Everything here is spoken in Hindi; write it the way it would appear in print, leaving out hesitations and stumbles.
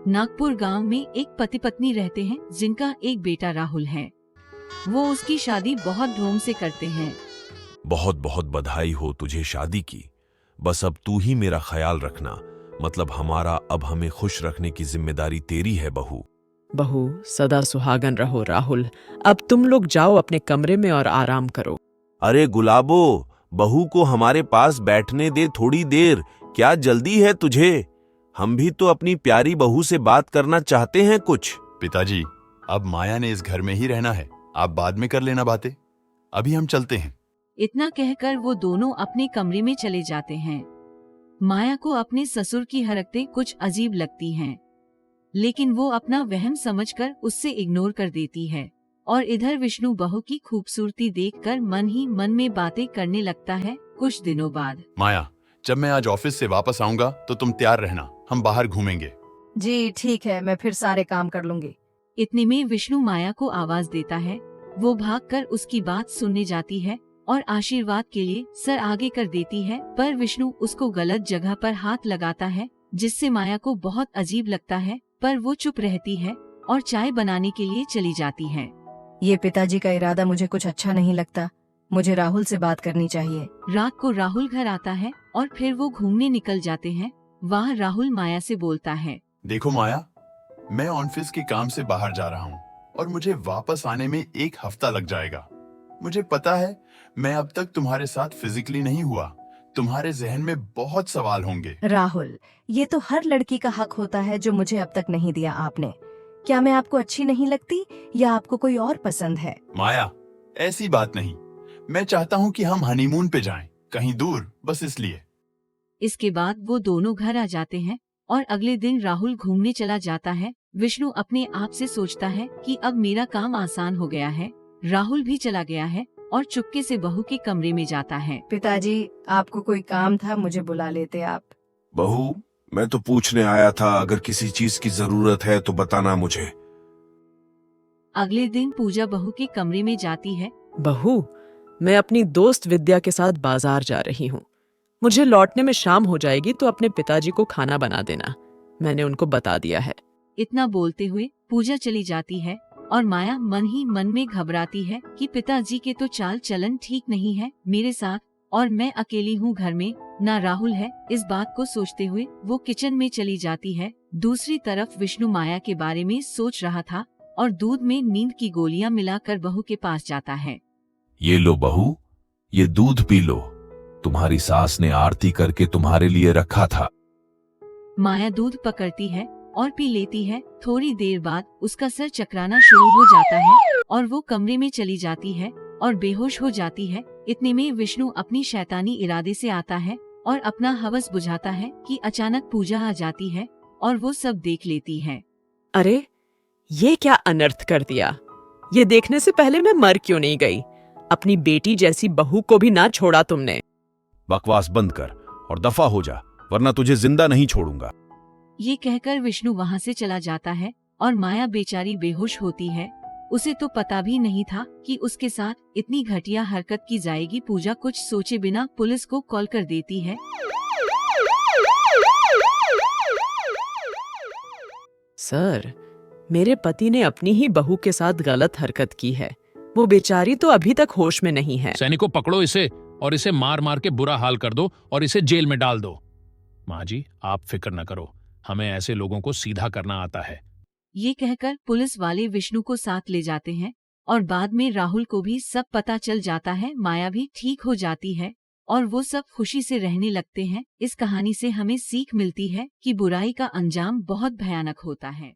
नागपुर गांव में एक पति पत्नी रहते हैं जिनका एक बेटा राहुल है। वो उसकी शादी बहुत धूम से करते हैं। बहुत बहुत बधाई हो तुझे शादी की। बस अब तू ही मेरा ख्याल रखना, मतलब अब हमें खुश रखने की जिम्मेदारी तेरी है बहू। बहू सदा सुहागन रहो राहुल। अब तुम लोग जाओ अपने कमरे में और आराम करो। अरे गुलाबो, बहू को हमारे पास बैठने दे थोड़ी देर, क्या जल्दी है तुझे? हम भी तो अपनी प्यारी बहू से बात करना चाहते हैं कुछ। पिताजी, अब माया ने इस घर में ही रहना है, आप बाद में कर लेना बातें, अभी हम चलते हैं। इतना कहकर वो दोनों अपने कमरे में चले जाते हैं। माया को अपने ससुर की हरकतें कुछ अजीब लगती हैं, लेकिन वो अपना वहम समझकर उससे इग्नोर कर देती है। और इधर विष्णु बहू की खूबसूरती देखकर मन ही मन में बातें करने लगता है। कुछ दिनों बाद, माया, जब मैं आज ऑफिस से वापस आऊंगा तो तुम तैयार रहना, हम बाहर घूमेंगे। जी ठीक है, मैं फिर सारे काम कर लूंगी। इतने में विष्णु माया को आवाज देता है। वो भागकर उसकी बात सुनने जाती है और आशीर्वाद के लिए सर आगे कर देती है, पर विष्णु उसको गलत जगह पर हाथ लगाता है, जिससे माया को बहुत अजीब लगता है। पर वो चुप रहती है और चाय बनाने के लिए चली जाती है। ये पिताजी का इरादा मुझे कुछ अच्छा नहीं लगता, मुझे राहुल से बात करनी चाहिए। रात को राहुल घर आता है और फिर वो घूमने निकल जाते हैं। वहाँ राहुल माया से बोलता है, देखो माया, मैं ऑफिस के काम से बाहर जा रहा हूँ और मुझे वापस आने में 1 हफ्ता लग जाएगा। मुझे पता है मैं अब तक तुम्हारे साथ फिजिकली नहीं हुआ, तुम्हारे जहन में बहुत सवाल होंगे। राहुल, ये तो हर लड़की का हक होता है जो मुझे अब तक नहीं दिया आपने। क्या मैं आपको अच्छी नहीं लगती या आपको कोई और पसंद है? माया, ऐसी बात नहीं, मैं चाहता हूँ कि हम हनीमून पे जाएं, कहीं दूर, बस इसलिए। इसके बाद वो दोनों घर आ जाते हैं और अगले दिन राहुल घूमने चला जाता है। विष्णु अपने आप से सोचता है कि अब मेरा काम आसान हो गया है। राहुल भी चला गया है और चुपके से बहू के कमरे में जाता है। पिताजी, आपको कोई काम था, मुझे बुला लेते आप। बहू, मैं तो पूछने आया था, अगर किसी चीज की जरूरत है तो बताना मुझे। अगले दिन पूजा बहू के कमरे में जाती है। बहू, मैं अपनी दोस्त विद्या के साथ बाजार जा रही हूँ। मुझे लौटने में शाम हो जाएगी, तो अपने पिताजी को खाना बना देना, मैंने उनको बता दिया है। इतना बोलते हुए पूजा चली जाती है और माया मन ही मन में घबराती है कि पिताजी के तो चाल चलन ठीक नहीं है मेरे साथ, और मैं अकेली हूँ घर में, ना राहुल है। इस बात को सोचते हुए वो किचन में चली जाती है। दूसरी तरफ विष्णु माया के बारे में सोच रहा था और दूध में नींद की गोलियां मिलाकर बहू के पास जाता है। ये लो बहू, ये दूध पी लो, तुम्हारी सास ने आरती करके तुम्हारे लिए रखा था। माया दूध पकड़ती है और पी लेती है। थोड़ी देर बाद उसका सर चकराना शुरू हो जाता है और वो कमरे में चली जाती है और बेहोश हो जाती है। इतने में विष्णु अपनी शैतानी इरादे से आता है और अपना हवस बुझाता है कि अचानक पूजा आ जाती है और वो सब देख लेती है। अरे, ये क्या अनर्थ कर दिया! ये देखने से पहले मैं मर क्यों नहीं गई? अपनी बेटी जैसी बहू को भी ना छोड़ा तुमने। बकवास बंद कर और दफा हो जा, वरना तुझे जिंदा नहीं छोड़ूंगा। ये कहकर विष्णु वहाँ से चला जाता है और माया बेचारी बेहोश होती है। उसे तो पता भी नहीं था कि उसके साथ इतनी घटिया हरकत की जाएगी। पूजा कुछ सोचे बिना पुलिस को कॉल कर देती है। सर, मेरे पति ने अपनी ही बहू के साथ गलत हरकत की है। वो बेचारी तो अभी तक होश में नहीं है। सैनिकों, पकड़ो इसे और इसे मार मार के बुरा हाल कर दो और इसे जेल में डाल दो। माँ जी, आप फिक्र न करो, हमें ऐसे लोगों को सीधा करना आता है। ये कहकर पुलिस वाले विष्णु को साथ ले जाते हैं और बाद में राहुल को भी सब पता चल जाता है। माया भी ठीक हो जाती है और वो सब खुशी से रहने लगते हैं। इस कहानी से हमें सीख मिलती है कि बुराई का अंजाम बहुत भयानक होता है।